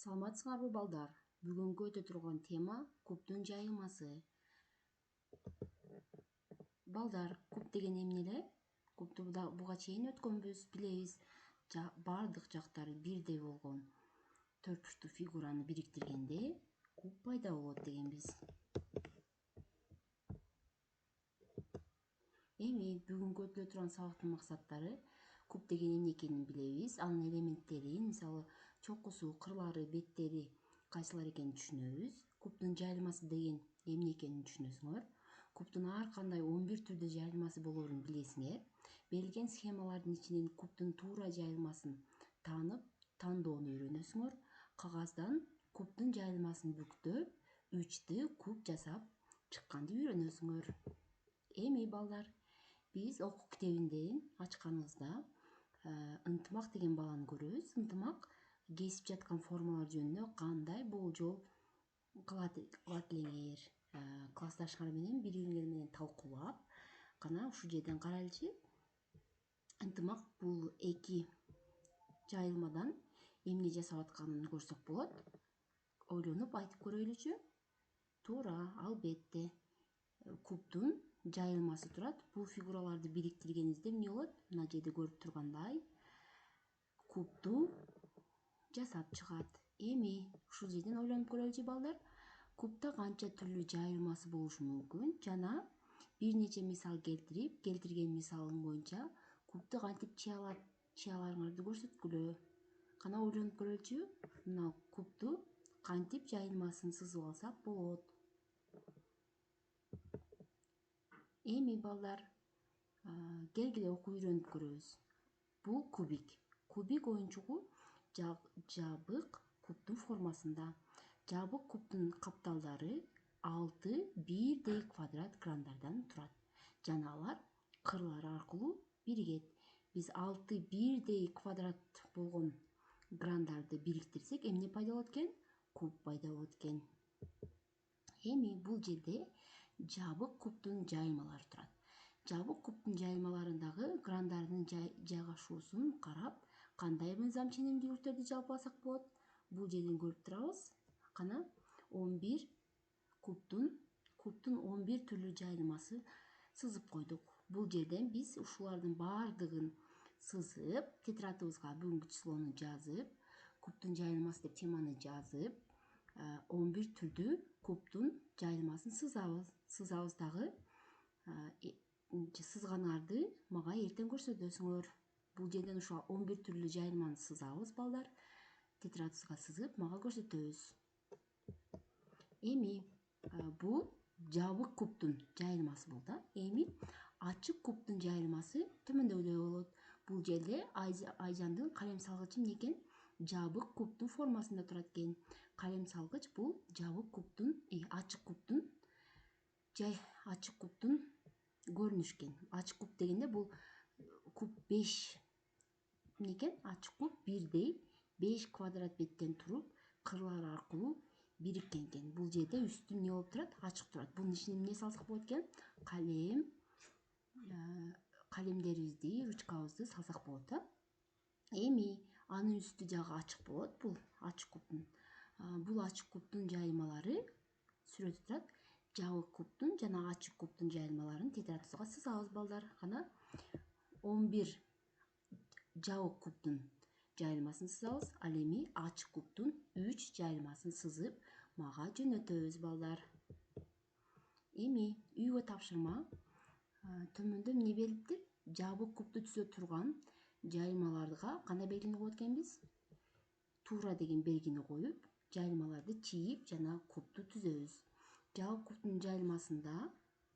Саламатсыңарбы балдар? Бүгүнкү өтө турган тема кубдун жайылмасы. Балдар, куб деген эмне эле? Кубду буга чейин өткөнбүз, билебиз. Бардык жактары бирдей болгон төртбурчтуу фигураны бириктиргенде куб пайда болот дегенбиз. Эми бүгүнкү өтүлө турган сабактын максаттары куб деген эмне экенин билебиз, анын элементтерин, мисалы чокусу, кырлары, беттери кайсылар экенин түшүнөбүз. Кубдун жайылмасы деген эмне экенин түшүнөсүңөр. Кубдун ар кандай 11 түрдүү жайылмасы болоорун билесиңер. Берилген схемалардын ичинен кубдун туура жайылмасын таанып, тандоону үйрөнөсүңөр. Кагаздан кубдун жайылмасын бүктөп, 3D куб жасап чыкканды үйрөнөсүңөр. Эми балдар, биз окуу китебинден ачканыбызда ынтымак деген баланы көрөбүз. Ынтымак кесип жаткан формалар жөнүндө кандай болжол кылат элеңер, классташыңар менен, бириңер менен талкуулап, кана ушул жерден карайлычы. Ынтымак бул эки жайылмадан эмне жасап атканын көрсөк болот. Ойлонуп айтып көрөйлүчү. Туура, албетте. Кубдун жайылмасы турат. Бул фигураларды бириктиргенибизде эмне болот? Мына жерде көрүп тургандай кубду жасап чыгат. Эми ушул жерден ойлонуп көрөлүчү балдар. Кубда канча түрлүү жайылмасы болушу мүмкүн жана бир нече мисал келтирген мисалың боюнча кубду кантип чыяларыңарды көрсөткүлө. Кана ойлонуп көрөлүчү. Мына кубду кантип жайылмасын сызып алсак болот. Эми балдар, келгиле окуп үйрөнүп көрөбүз. Бул кубик. Кубик оюнчугу жабык кубдун формасында. Жабык кубдун капталдары 6 бирдей квадрат грандардан турат жана алар кырлары аркылуу биригет. Биз 6 бирдей квадрат болгон грандарды бириктирсек, эмне пайда болот экен? Куб пайда болот экен. Эми бул жерде жабык кубдун жайылмалары турат. Жабык кубдун жайылмаларындагы грандардын жайгашуусун карап, кандай мыйзам ченемдүүлүктөрдү жалпыласак болот? Бул жерден көрүп турабыз. Кана 11 кубдун 11 түрлүү жайылмасы сызып койдук. Бул жерден биз ушулардын баардыгын сызып, тетрадыбызга бүгүнкү числону жазып, кубдун жайылмасы деп теманы жазып, 11 түрдүү кубдун жайылмасын сызабыз дагы. Сызганыңарды мага эртең көрсөтөсүңөр. Бул жерден ушул 11 түрлүү жайылманы сызабыз балдар. Тетрадыбызга сызып, мага көрсөтөбүз. Эми бул жабык кубдун жайылмасы болду да. Эми ачык кубдун жайылмасы төмөндөгүдөй болот. Бул жерде Айжандын калем салгычы эмне экен? Жабык кубдун формасында турат экен. Калем салгыч бул жабык кубдун, ачык кубдун көрүнүшү экен. Ачык куб дегенде бул куб 5 эмне экен? Ачык куб бирдей 5 квадрат беттен туруп, кырлары аркылуу бириккен экен. Бул жерде үстү эмне болуп турат? Ачык турат. Бунун ичине эмне салсак болот экен? Калемдерибизди, ручкабызды салсак болот да. Эми анын үстү жагы ачык болот. Бул ачык кубдун. Бул ачык кубдун жайылмалары сүрөтү турат. Жабык кубдун жана ачык кубдун жайылмаларын тетрадыбызга сызабыз балдар. Кана 11 жабык кубдун жайылмасын сызабыз. Ал эми ачык кубдун 3 жайылмасын сызып, мага жөнөтөбүз балдар. Эми үйгө тапшырма. Төмөндө эмне берилиптир? Жабык кубду түзө турган жайылмаларга кандай белгини коет экенбиз? Туура деген белгини коюп, жайылмаларды чийип жана кубду түзөбүз. Жабык кубдун жайылмасында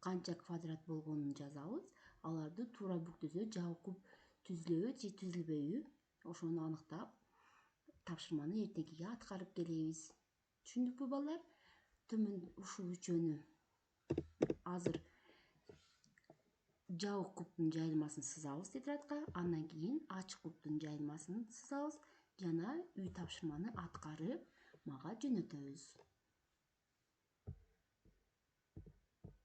канча квадрат болгонун жазабыз. Аларды туура бүктөсө жабык куб түзүлөбү же түзүлбөйбү? Ошону аныктап, тапшырманы эртеңкиге аткарып келебиз. Түшүндүкпү балдар? Төмөн ушул үчөөнү азыр жабык кубдун жайылмасын сызабыз тетрадка, андан кийин ачык кубдун жайылмасын сызабыз жана үй тапшырманы аткарып, мага жөнөтөбүз.